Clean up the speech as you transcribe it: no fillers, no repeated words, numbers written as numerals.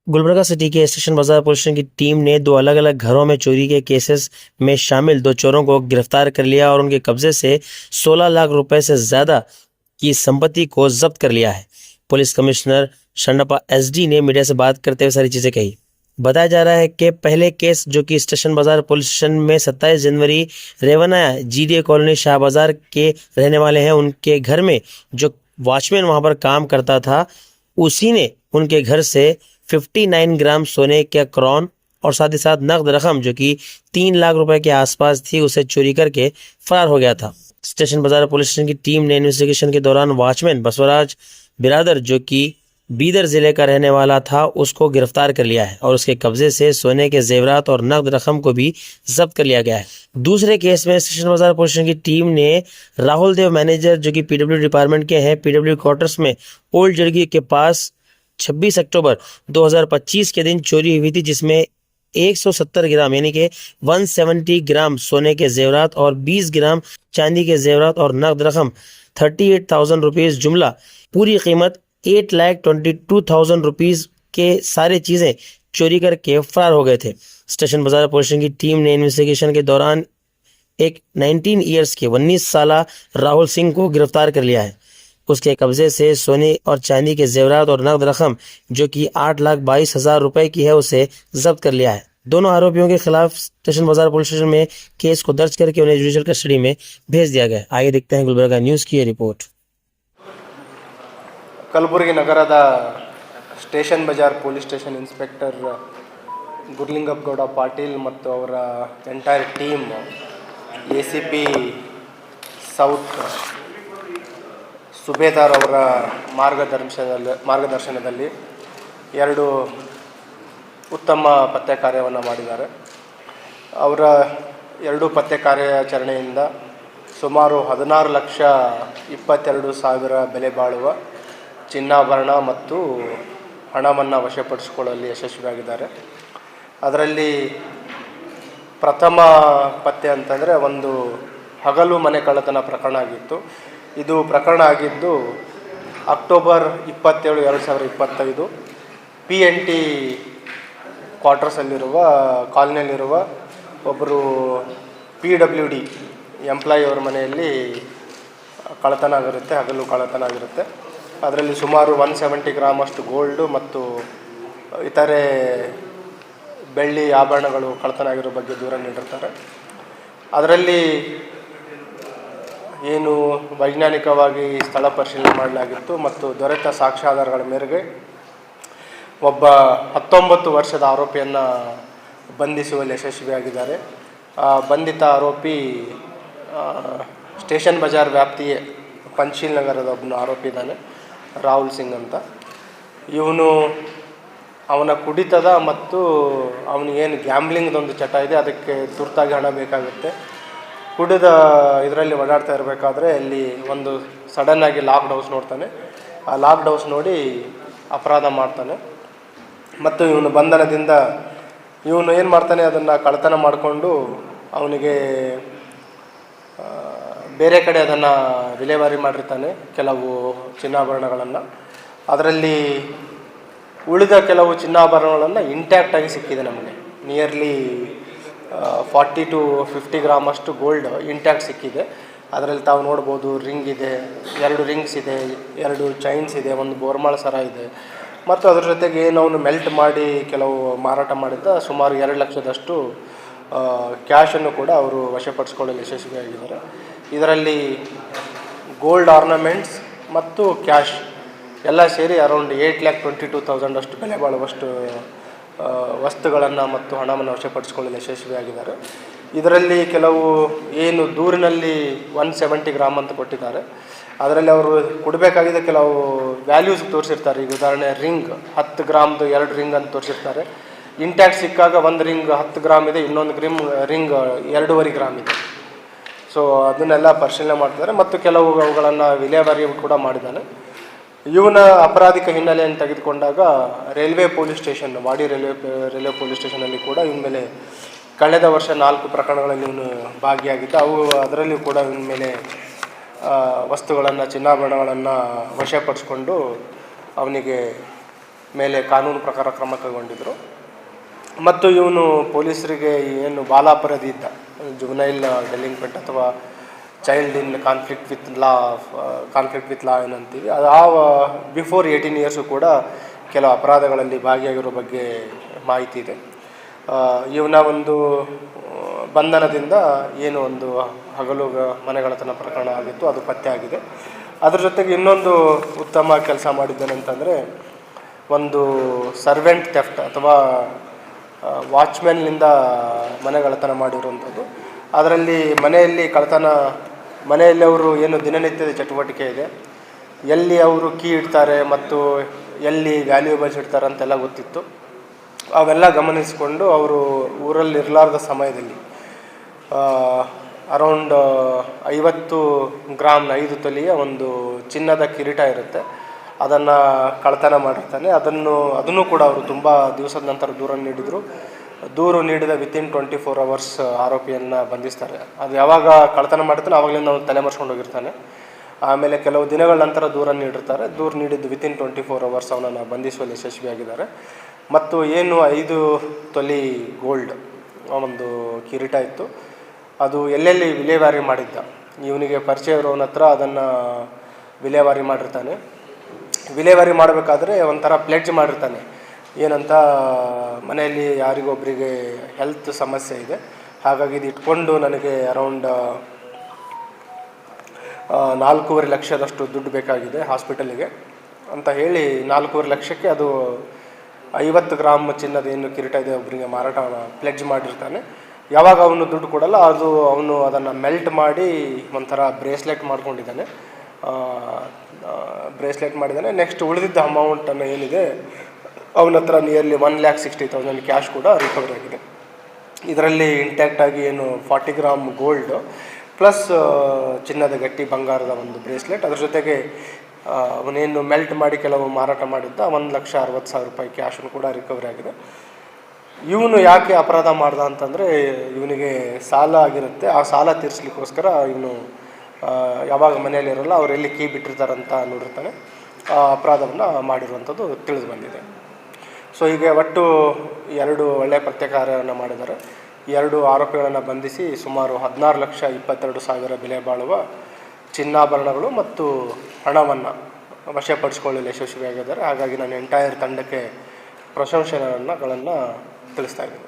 Gulbarga city के station बाजार police की टीम ने दो अलग अलग घरों में चोरी के केसेस में शामिल दो चोरों को गिरफ्तार कर लिया और उनके कब्जे से 16 लाख रुपए से ज्यादा की संपत्ति को जब्त कर लिया है। पुलिस कमिश्नर शरणप्पा एसडी ने मीडिया से बात करते हुए सारी चीजें कही। बताया जा रहा है कि पहले केस जो कि स्टेशन बाजार पुलिस स्टेशन में 27 जनवरी रेवना जीडीए कॉलोनी शाह बाजार के रहने वाले हैं, उनके घर में जो वॉचमैन वहां पर काम करता था उसी ने उनके घर से 59 ग्राम सोने का क्रॉन और साथ ही साथ नकद रकम जो कि 3 लाख रुपए के आसपास थी उसे चोरी करके फरार हो गया था। स्टेशन बाजार पुलिस स्टेशन की टीम ने इन्वेस्टिगेशन के दौरान वॉचमैन बसवराज बिरादर जो कि बीदर जिले का रहने वाला था उसको गिरफ्तार कर लिया है और उसके कब्जे से सोने के जेवरात और नकद रकम को भी जब्त कर लिया गया है। दूसरे केस में स्टेशन बाजार पुलिस स्टेशन की टीम ने राहुल देव मैनेजर जो कि पीडब्ल्यू डिपार्टमेंट के हैं पीडब्ल्यू क्वार्टर्स में ओल्ड जड़गी के पास 26 अक्टूबर 2025 के दिन चोरी हुई थी, जिसमें 170 ग्राम यानी कि 170 ग्राम सोने के जेवरात और 20 ग्राम चांदी के जेवरात और नकद रकम 38,000 रुपीज जुमला पूरी कीमत 8,22,000 रुपीज के सारे चीजें चोरी करके फरार हो गए थे। स्टेशन बाजार पुलिस की टीम ने इन्वेस्टिगेशन के दौरान एक 19 ईयर्स के 19 साल राहुल सिंह को गिरफ्तार कर लिया है। उसके कब्जे से सोने और चांदी के जेवरात और नकद रकम जो कि 8,22,000 रुपए की है उसे जब्त कर लिया है। दोनों आरोपियों के खिलाफ स्टेशन बाजार पुलिस स्टेशन में केस को दर्ज करके उन्हें जुडिशियल कस्टडी में भेज दिया गया। आइए देखते हैं गुलबर्गा न्यूज़ की ये रिपोर्ट। ಕಲಬುರಗಿ ನಗರದ station Bazar police station inspector Gurlingappagouda Patil ಮತ್ತು ಅವರ entire team ACP south Subedar ಅವರ ಮಾರ್ಗದರ್ಶನದಲ್ಲಿ ಎರಡು ಉತ್ತಮ ಪತ್ತೆ ಕಾರ್ಯವನ್ನು ಮಾಡಿದ್ದಾರೆ. ಅವರ ಎರಡು ಪತ್ತೆ ಕಾರ್ಯಾಚರಣೆಯಿಂದ ಸುಮಾರು 16,22,000 ಬೆಲೆ ಬಾಳುವ ಚಿನ್ನಾಭರಣ ಮತ್ತು ಹಣವನ್ನು ವಶಪಡಿಸಿಕೊಳ್ಳಲು ಯಶಸ್ವಿಯಾಗಿದ್ದಾರೆ. ಅದರಲ್ಲಿ ಪ್ರಥಮ ಪತ್ತೆ ಅಂತಂದರೆ ಒಂದು ಹಗಲು ಮನೆ ಕಳ್ಳತನ ಪ್ರಕರಣ ಆಗಿತ್ತು. ಇದು ಪ್ರಕರಣ ಆಗಿದ್ದು ಅಕ್ಟೋಬರ್ 27, 2025 PNT ಕ್ವಾರ್ಟರ್ಸಲ್ಲಿರುವ ಕಾಲನಿಯಲ್ಲಿರುವ ಒಬ್ಬರು PWD ಎಂಪ್ಲಾಯಿ ಅವರ ಮನೆಯಲ್ಲಿ ಕಳ್ಳತನ ಆಗಿರುತ್ತೆ, ಹಗಲು ಕಳ್ಳತನ ಆಗಿರುತ್ತೆ. ಅದರಲ್ಲಿ ಸುಮಾರು 170 ಗ್ರಾಮ್ ಅಷ್ಟು ಗೋಲ್ಡು ಮತ್ತು ಇತರೆ ಬೆಳ್ಳಿ ಆಭರಣಗಳು ಕಳ್ಳತನ ಆಗಿರೋ ಬಗ್ಗೆ ದೂರ ನೀಡಿರ್ತಾರೆ. ಅದರಲ್ಲಿ ಏನು ವೈಜ್ಞಾನಿಕವಾಗಿ ಸ್ಥಳ ಪರಿಶೀಲನೆ ಮಾಡಲಾಗಿತ್ತು ಮತ್ತು ದೊರೆತ ಸಾಕ್ಷ್ಯಾಧಾರಗಳ ಮೇರೆಗೆ ಒಬ್ಬ 19 ವರ್ಷದ ಆರೋಪಿಯನ್ನು ಬಂಧಿಸುವಲ್ಲಿ ಯಶಸ್ವಿಯಾಗಿದ್ದಾರೆ. ಬಂಧಿತ ಆರೋಪಿ ಸ್ಟೇಷನ್ ಬಜಾರ್ ವ್ಯಾಪ್ತಿಯ ಪಂಚೀಲ್ ನಗರದ ಒಬ್ಬನ ಆರೋಪಿ ಇದ್ದಾನೆ, ರಾಹುಲ್ ಸಿಂಗ್ ಅಂತ. ಇವನು ಅವನ ಕುಡಿತದ ಮತ್ತು ಅವನಿಗೇನು ಗ್ಯಾಮ್ಲಿಂಗ್ದೊಂದು ಚಟ ಇದೆ, ಅದಕ್ಕೆ ತುರ್ತಾಗಿ ಹಣ ಬೇಕಾಗುತ್ತೆ. ಕುಡಿದ ಇದರಲ್ಲಿ ಓಡಾಡ್ತಾ ಇರಬೇಕಾದ್ರೆ ಅಲ್ಲಿ ಒಂದು ಸಡನ್ನಾಗಿ ಲಾಕ್ಡ್ ಹೌಸ್ ನೋಡ್ತಾನೆ. ಆ ಲಾಕ್ಡ್ ಹೌಸ್ ನೋಡಿ ಅಪರಾಧ ಮಾಡ್ತಾನೆ ಮತ್ತು ಇವನು ಬಂಧನದಿಂದ ಇವನು ಏನು ಮಾಡ್ತಾನೆ, ಅದನ್ನು ಕಳ್ಳತನ ಮಾಡಿಕೊಂಡು ಅವನಿಗೆ ಬೇರೆ ಕಡೆ ಅದನ್ನು ವಿಲೇವಾರಿ ಮಾಡಿರ್ತಾನೆ, ಕೆಲವು ಚಿನ್ನಾಭರಣಗಳನ್ನು. ಅದರಲ್ಲಿ ಉಳಿದ ಕೆಲವು ಚಿನ್ನಾಭರಣಗಳನ್ನು ಇಂಟ್ಯಾಕ್ಟಾಗಿ ಸಿಕ್ಕಿದೆ ನಮಗೆ. ನಿಯರ್ಲಿ 40 to 50 ಗ್ರಾಮ್ ಅಷ್ಟು ಗೋಲ್ಡ್ ಇಂಟ್ಯಾಕ್ಟ್ ಸಿಕ್ಕಿದೆ. ಅದರಲ್ಲಿ ತಾವು ನೋಡ್ಬೋದು, ರಿಂಗ್ ಇದೆ, 2 ರಿಂಗ್ಸ್ ಇದೆ, 2 ಚೈನ್ಸ್ ಇದೆ, ಒಂದು ಬೋರ್ಮಾಳ ಸರ ಇದೆ ಮತ್ತು ಅದ್ರ ಜೊತೆಗೆ ಏನು ಅವನು ಮೆಲ್ಟ್ ಮಾಡಿ ಕೆಲವು ಮಾರಾಟ ಮಾಡಿದ್ದ ಸುಮಾರು 2 ಲಕ್ಷದಷ್ಟು ಕ್ಯಾಶನ್ನು ಕೂಡ ಅವರು ವಶಪಡಿಸ್ಕೊಳ್ಳಲು ಯಶಸ್ವಿಯಾಗಿದ್ದಾರೆ. ಇದರಲ್ಲಿ ಗೋಲ್ಡ್ ಆರ್ನಮೆಂಟ್ಸ್ ಮತ್ತು ಕ್ಯಾಶ್ ಎಲ್ಲ ಸೇರಿ ಅರೌಂಡ್ 8,22,000 ಅಷ್ಟು ಬೆಲೆ ಬಾಳುವಷ್ಟು ವಸ್ತುಗಳನ್ನು ಮತ್ತು ಹಣವನ್ನು ವಶಪಡಿಸಿಕೊಳ್ಳಲು ಯಶಸ್ವಿಯಾಗಿದ್ದಾರೆ. ಇದರಲ್ಲಿ ಕೆಲವು ಏನು ದೂರಿನಲ್ಲಿ 170 ಗ್ರಾಮ್ ಅಂತ ಕೊಟ್ಟಿದ್ದಾರೆ, ಅದರಲ್ಲಿ ಅವರು ಕೊಡಬೇಕಾಗಿದೆ ಕೆಲವು ವ್ಯಾಲ್ಯೂಸ್ ತೋರಿಸಿರ್ತಾರೆ. ಈಗ ಉದಾಹರಣೆ ರಿಂಗ್ 10 ಗ್ರಾಮ್ದು 2 ರಿಂಗ್ ಅಂತ ತೋರಿಸಿರ್ತಾರೆ. ಇಂಟ್ಯಾಕ್ಟ್ ಸಿಕ್ಕಾಗ ಒಂದು ರಿಂಗ್ 10 ಗ್ರಾಮ್ ಇದೆ, ಇನ್ನೊಂದು ರಿಂಗ್ 2.5 ಗ್ರಾಮ್ ಇದೆ. ಸೊ ಅದನ್ನೆಲ್ಲ ಪರಿಶೀಲನೆ ಮಾಡ್ತಿದ್ದಾರೆ ಮತ್ತು ಕೆಲವು ಅವುಗಳನ್ನು ವಿಲೇವಾರಿ ಕೂಡ ಮಾಡಿದ್ದಾನೆ. ಇವನ ಅಪರಾಧಿಕ ಹಿನ್ನೆಲೆಯನ್ನು ತೆಗೆದುಕೊಂಡಾಗ ರೈಲ್ವೆ ಪೊಲೀಸ್ ಸ್ಟೇಷನ್, ವಾಡಿ ರೈಲ್ವೆ ಪೊಲೀಸ್ ಸ್ಟೇಷನಲ್ಲಿ ಕೂಡ ಇವನ ಮೇಲೆ ಕಳೆದ ವರ್ಷ 4 ಪ್ರಕರಣಗಳಲ್ಲಿ ಇವನು ಭಾಗಿಯಾಗಿದ್ದ. ಅದರಲ್ಲಿ ಕೂಡ ಇವನ ಮೇಲೆ ವಸ್ತುಗಳನ್ನು, ಚಿನ್ನಾಭರಣಗಳನ್ನು ವಶಪಡಿಸ್ಕೊಂಡು ಅವನಿಗೆ ಮೇಲೆ ಕಾನೂನು ಪ್ರಕಾರ ಕ್ರಮ ಕೈಗೊಂಡಿದ್ದರು. ಮತ್ತು ಇವನು ಪೊಲೀಸರಿಗೆ ಏನು ಬಾಲಾಪರಾಧಿ ಇದ್ದ, ಜುವನೈಲ್ ಡೆಲಿಂಕ್ವೆಂಟ್ ಅಥವಾ child in conflict with law ಏನಂತೀವಿ, ಅದು ಬಿಫೋರ್ 18 ಇಯರ್ಸು ಕೂಡ ಕೆಲವು ಅಪರಾಧಗಳಲ್ಲಿ ಭಾಗಿಯಾಗಿರೋ ಬಗ್ಗೆ ಮಾಹಿತಿ ಇದೆ. ಇವನ ಒಂದು ಬಂಧನದಿಂದ ಏನು ಒಂದು ಹಗಲು ಮನೆಗಳತನ ಪ್ರಕರಣ ಆಗಿತ್ತು, ಅದು ಪತ್ತೆ ಆಗಿದೆ. ಅದ್ರ ಜೊತೆಗೆ ಇನ್ನೊಂದು ಉತ್ತಮ ಕೆಲಸ ಮಾಡಿದ್ದೇನೆಂತಂದರೆ, ಒಂದು ಸರ್ವೆಂಟ್ ಥೆಫ್ಟ್ ಅಥವಾ ವಾಚ್ಮ್ಯಾನ್ನಿಂದ ಮನೆಗಳತನ ಮಾಡಿರುವಂಥದ್ದು. ಅದರಲ್ಲಿ ಮನೆಯಲ್ಲಿ ಅವರು ಏನು ದಿನನಿತ್ಯದ ಚಟುವಟಿಕೆ ಇದೆ, ಎಲ್ಲಿ ಅವರು ಕೀ ಇಡ್ತಾರೆ ಮತ್ತು ಎಲ್ಲಿ ವ್ಯಾಲ್ಯೂಬಲ್ಸ್ ಇಡ್ತಾರೆ ಅಂತೆಲ್ಲ ಗೊತ್ತಿತ್ತು. ಅವೆಲ್ಲ ಗಮನಿಸಿಕೊಂಡು ಅವರು ಊರಲ್ಲಿ ಇರಲಾರ್ದ ಸಮಯದಲ್ಲಿ ಅರೌಂಡ್ 50 ಗ್ರಾಮ್ 5 ತೊಲೆಯ ಒಂದು ಚಿನ್ನದ ಕಿರೀಟ ಇರುತ್ತೆ, ಅದನ್ನು ಕಳ್ಳತನ ಮಾಡಿರ್ತಾನೆ. ಅದನ್ನು ಕೂಡ ಅವರು ತುಂಬ ದಿವಸದ ನಂತರ ದೂರು ನೀಡಿದ ವಿತಿನ್ 24 hours ಆರೋಪಿಯನ್ನು ಬಂಧಿಸ್ತಾರೆ. ಅದು ಯಾವಾಗ ಕಳ್ಳತನ ಮಾಡಿರ್ತಾನೆ ಆವಾಗಲಿಂದ ಅವನು ತಲೆಮರೆಸ್ಕೊಂಡು ಹೋಗಿರ್ತಾನೆ. ಆಮೇಲೆ ಕೆಲವು ದಿನಗಳ ನಂತರ ದೂರು ನೀಡಿದ್ದು ವಿತಿನ್ 24 hours ಅವನನ್ನು ಬಂಧಿಸುವಲ್ಲಿ ಯಶಸ್ವಿಯಾಗಿದ್ದಾರೆ. ಮತ್ತು ಏನು 5 ತೊಲೆ ಗೋಲ್ಡ್ ಒಂದು ಕಿರೀಟ ಇತ್ತು, ಅದು ಎಲ್ಲೆಲ್ಲಿ ವಿಲೇವಾರಿ ಮಾಡಿದ್ದ, ಇವನಿಗೆ ಪರಿಚಯ ಇರೋನ ಹತ್ರ ಅದನ್ನು ವಿಲೇವಾರಿ ಮಾಡಿರ್ತಾನೆ. ವಿಲೇವಾರಿ ಮಾಡಬೇಕಾದ್ರೆ ಒಂಥರ ಪ್ಲೆಡ್ಜ್ ಮಾಡಿರ್ತಾನೆ, ಏನಂತ, ಮನೆಯಲ್ಲಿ ಯಾರಿಗೊಬ್ಬರಿಗೆ ಹೆಲ್ತ್ ಸಮಸ್ಯೆ ಇದೆ, ಹಾಗಾಗಿ ಇದು ಇಟ್ಕೊಂಡು ನನಗೆ ಅರೌಂಡ್ 4.5 ಲಕ್ಷದಷ್ಟು ದುಡ್ಡು ಬೇಕಾಗಿದೆ ಹಾಸ್ಪಿಟಲಿಗೆ ಅಂತ ಹೇಳಿ 4.5 ಲಕ್ಷಕ್ಕೆ ಅದು 50 ಗ್ರಾಮ್ ಚಿನ್ನದ ಏನು ಕಿರೀಟ ಇದೆ ಒಬ್ಬರಿಗೆ ಮಾರಾಟ ಪ್ಲೆಡ್ಜ್ ಮಾಡಿರ್ತಾನೆ. ಯಾವಾಗ ಅವನು ದುಡ್ಡು ಕೊಡಲ್ಲ, ಅವನು ಅದನ್ನು ಮೆಲ್ಟ್ ಮಾಡಿ ಒಂಥರ ಬ್ರೇಸ್ಲೆಟ್ ಮಾಡಿಕೊಂಡಿದ್ದಾನೆ. ನೆಕ್ಸ್ಟ್ ಉಳಿದಿದ್ದ ಅಮೌಂಟನ್ನು ಏನಿದೆ ಅವನ ಹತ್ರ ನಿಯರ್ಲಿ 1,60,000 ಕ್ಯಾಶ್ ಕೂಡ ರಿಕವರಿ ಆಗಿದೆ. ಇದರಲ್ಲಿ ಇಂಟ್ಯಾಕ್ಟಾಗಿ ಏನು 40 ಗ್ರಾಮ್ ಗೋಲ್ಡ್ ಪ್ಲಸ್ ಚಿನ್ನದ ಗಟ್ಟಿ ಬಂಗಾರದ ಒಂದು ಬ್ರೇಸ್ಲೆಟ್, ಅದ್ರ ಜೊತೆಗೆ ಅವನೇನು ಮೆಲ್ಟ್ ಮಾಡಿ ಕೆಲವು ಮಾರಾಟ ಮಾಡಿದ್ದ 1,60,000 ಕ್ಯಾಶನ್ನು ಕೂಡ ರಿಕವರಿ ಆಗಿದೆ. ಇವನು ಯಾಕೆ ಅಪರಾಧ ಮಾಡ್ದ ಅಂತಂದರೆ, ಇವನಿಗೆ ಸಾಲ ಆಗಿರುತ್ತೆ, ಆ ಸಾಲ ತೀರಿಸ್ಲಿಕ್ಕೋಸ್ಕರ ಇವನು ಯಾವಾಗ ಮನೆಯಲ್ಲಿರಲ್ಲ ಅವ್ರು ಎಲ್ಲಿ ಕೀ ಬಿಟ್ಟಿರ್ತಾರಂತ ನೋಡಿರ್ತಾನೆ, ಆ ಅಪರಾಧವನ್ನು ಮಾಡಿರುವಂಥದ್ದು ತಿಳಿದು ಬಂದಿದೆ. ಸೊ ಹೀಗೆ ಒಟ್ಟು 2 ಒಳ್ಳೆಯ ಪ್ರತ್ಯಾಕಾರವನ್ನು ಮಾಡಿದ್ದಾರೆ. 2 ಆರೋಪಿಗಳನ್ನು ಬಂಧಿಸಿ ಸುಮಾರು 16,22,000 ಬೆಲೆ ಬಾಳುವ ಚಿನ್ನಾಭರಣಗಳು ಮತ್ತು ಹಣವನ್ನು ವಶಪಡಿಸಿಕೊಳ್ಳಲು ಯಶಸ್ವಿಯಾಗಿದ್ದಾರೆ. ಹಾಗಾಗಿ ನಾನು ಎಂಟೈರ್ ತಂಡಕ್ಕೆ ಪ್ರಶಂಸೆಗಳನ್ನು ತಿಳಿಸ್ತಾ ಇದ್ದೀನಿ.